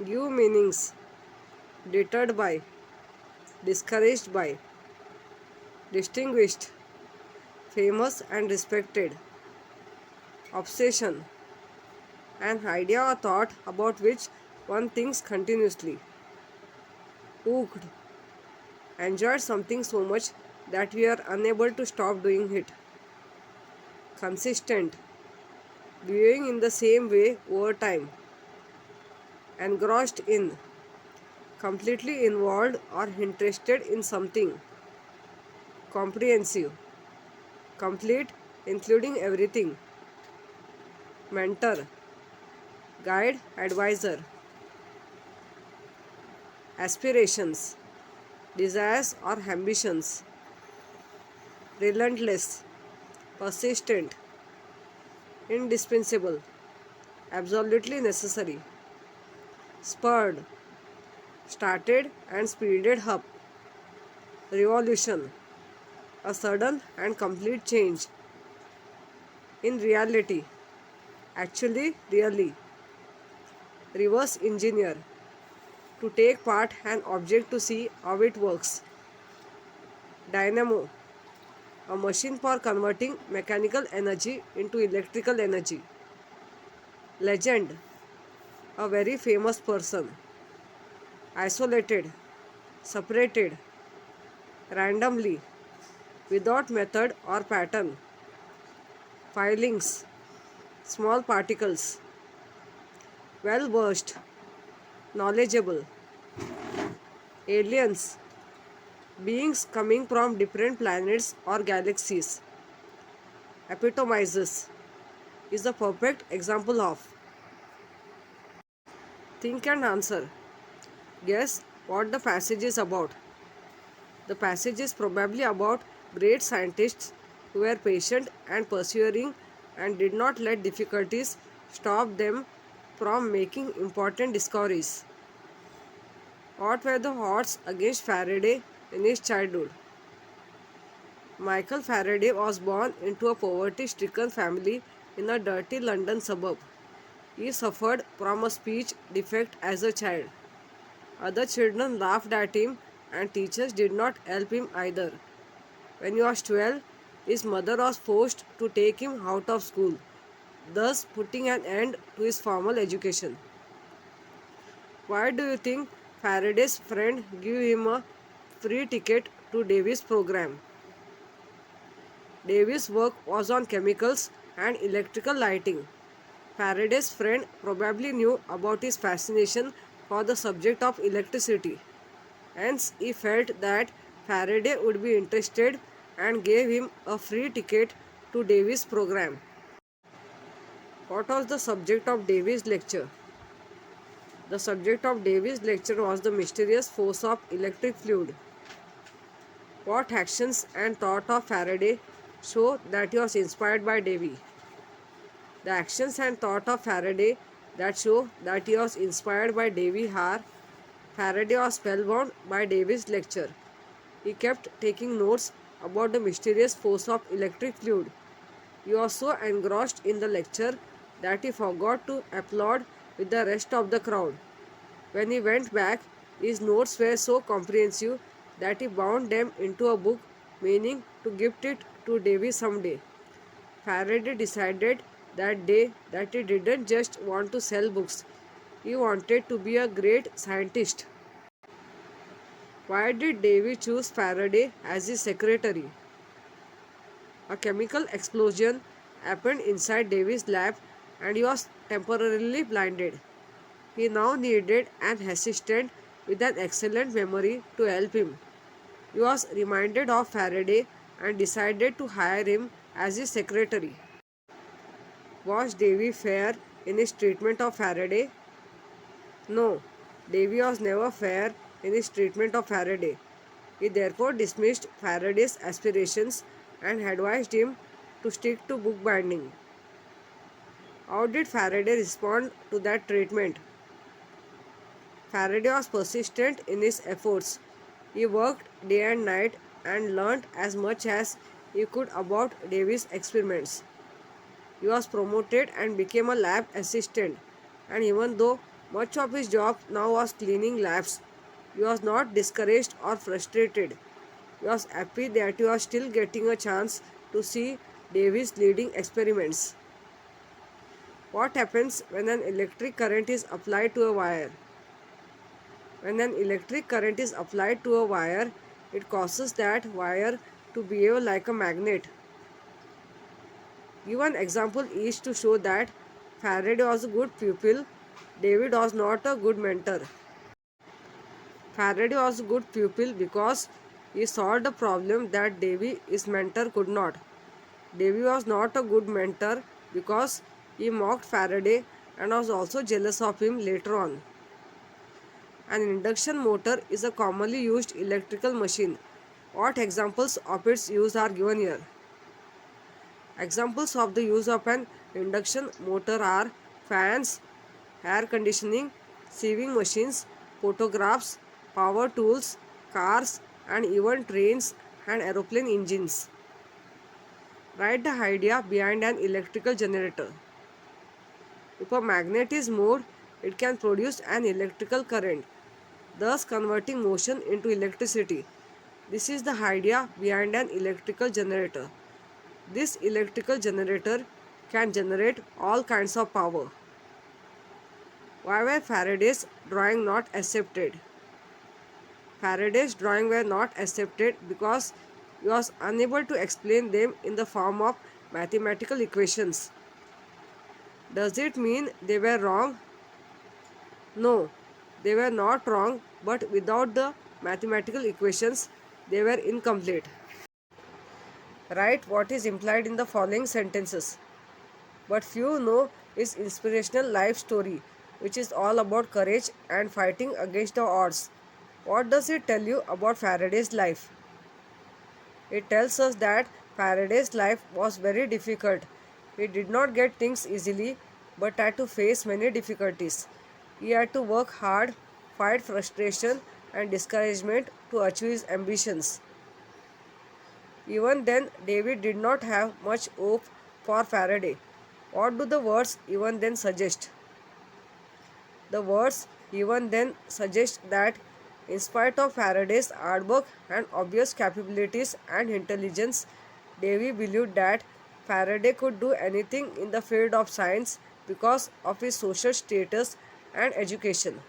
Give meanings. Deterred by. Discouraged by. Distinguished. Famous and respected. Obsession. An idea or thought about which one thinks continuously. Hooked. Enjoyed something so much that we are unable to stop doing it. Consistent. Viewing in the same way over time. Engrossed in. Completely involved or interested in something. Comprehensive. Complete, including everything. Mentor. Guide, advisor. Aspirations. Desires or ambitions. Relentless. Persistent. Indispensable. Absolutely necessary. Spurred. Started and speeded up. Revolution. A sudden and complete change. In reality. Actually, really. Reverse engineer. To take part an object to see how it works. Dynamo. A machine for converting mechanical energy into electrical energy. Legend. A very famous person. Isolated. Separated. Randomly. Without method or pattern. Filings. Small particles. Well versed. Knowledgeable. Aliens. Beings coming from different planets or galaxies. Epitomizes. Is the perfect example of. Think and answer. Guess what the passage is about. The passage is probably about great scientists who were patient and persevering and did not let difficulties stop them from making important discoveries. What were the odds against Faraday in his childhood? Michael Faraday was born into a poverty-stricken family in a dirty London suburb. He suffered from a speech defect as a child. Other children laughed at him and teachers did not help him either. When he was 12, his mother was forced to take him out of school, thus putting an end to his formal education. Why do you think Faraday's friend gave him a free ticket to Davy's program? Davy's work was on chemicals and electrical lighting. Faraday's friend probably knew about his fascination for the subject of electricity. Hence, he felt that Faraday would be interested and gave him a free ticket to Davy's program. What was the subject of Davy's lecture? The subject of Davy's lecture was the mysterious force of electric fluid. What actions and thought of Faraday show that he was inspired by Davy? The actions and thought of Faraday that show that he was inspired by Davy are: Faraday was spellbound by Davy's lecture. He kept taking notes about the mysterious force of electric fluid. He was so engrossed in the lecture that he forgot to applaud with the rest of the crowd. When he went back, his notes were so comprehensive that he bound them into a book, meaning to gift it to Davy someday. Faraday decided that day that he didn't just want to sell books, he wanted to be a great scientist. Why did Davy choose Faraday as his secretary? A chemical explosion happened inside Davy's lab and he was temporarily blinded. He now needed an assistant with an excellent memory to help him. He was reminded of Faraday and decided to hire him as his secretary. Was Davy fair in his treatment of Faraday? No, Davy was never fair in his treatment of Faraday. He therefore dismissed Faraday's aspirations and advised him to stick to bookbinding. How did Faraday respond to that treatment? Faraday was persistent in his efforts. He worked day and night and learnt as much as he could about Davy's experiments. He was promoted and became a lab assistant, and even though Much of his job now was cleaning labs. He was not discouraged or frustrated. He was happy that he was still getting a chance to see Davy's leading experiments. What happens when an electric current is applied to a wire? When an electric current is applied to a wire, it causes that wire to behave like a magnet. Give an example each to show that Faraday was a good pupil, David was not a good mentor. Faraday was a good pupil because he solved a problem that Davy, his mentor, could not. Davy was not a good mentor because he mocked Faraday and was also jealous of him later on. An induction motor is a commonly used electrical machine. What examples of its use are given here? Examples of the use of an induction motor are fans, air conditioning, sewing machines, photographs, power tools, cars, and even trains and aeroplane engines. Write the idea behind an electrical generator. If a magnet is moved, it can produce an electrical current, thus converting motion into electricity. This is the idea behind an electrical generator. This electrical generator can generate all kinds of power. Why were Faraday's drawing not accepted? Faraday's drawing were not accepted because he was unable to explain them in the form of mathematical equations. Does it mean they were wrong? No, they were not wrong, but without the mathematical equations, they were incomplete. Write what is implied in the following sentences. But few know his inspirational life story, which is all about courage and fighting against the odds. What does it tell you about Faraday's life? It tells us that Faraday's life was very difficult. He did not get things easily, but had to face many difficulties. He had to work hard, fight frustration and discouragement to achieve his ambitions. Even then, David did not have much hope for Faraday. What do the words even then suggest? The words even then suggest that, in spite of Faraday's hard work and obvious capabilities and intelligence, Davy believed that Faraday could do anything in the field of science because of his social status and education.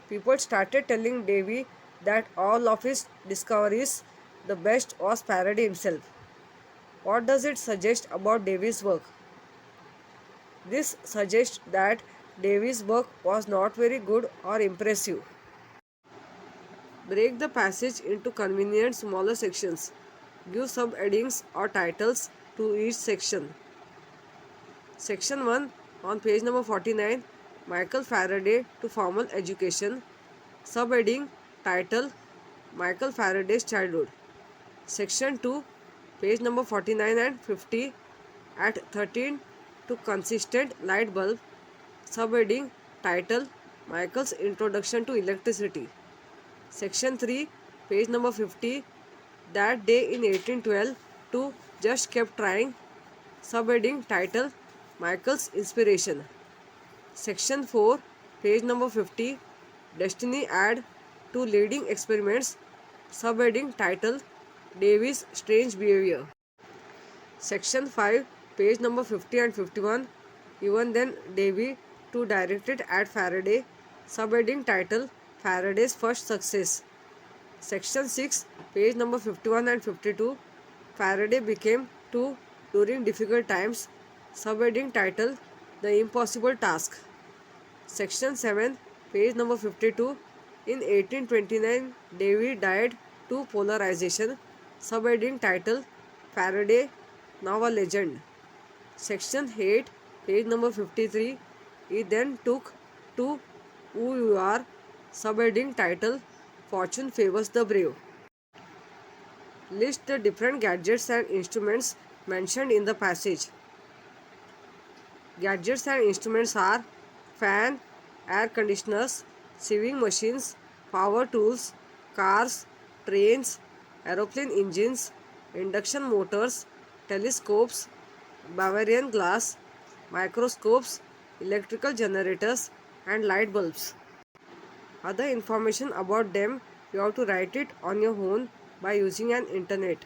People started telling Davy that all of his discoveries, the best was Faraday himself. What does it suggest about Davy's work? This suggests that Davy's work was not very good or impressive. Break the passage into convenient smaller sections. Give subheadings or titles to each section. Section 1 on page number 49, Michael Faraday to Formal Education. Subheading title, Michael Faraday's Childhood. Section 2, page number 49 and 50, at 13 to Consistent Light Bulb. Subheading title, Michael's Introduction to Electricity. Section 3, page number 50, That Day in 1812 to Just Kept Trying. Subheading title, Michael's Inspiration. Section 4, page number 50, Destiny Add to Leading Experiments. Subheading title, Davy's Strange Behavior. Section 5, page number 50 and 51, Even Then Davy to Directed at Faraday. Subheading title, Faraday's First Success. Section 6, page number 51 and 52, Faraday became two during difficult times. Subheading title, The Impossible Task. Section 7, page number 52, in 1829, Davy died to polarization. Subheading title, Faraday, Now a Legend. Section 8, page number 53, he then took to Who You Are. Subheading title, Fortune Favors the Brave. List the different gadgets and instruments mentioned in the passage. Gadgets and instruments are fan, air conditioners, sewing machines, power tools, cars, trains, aeroplane engines, induction motors, telescopes, Bavarian glass, microscopes, electrical generators, and light bulbs. Other information about them you have to write it on your own by using an internet.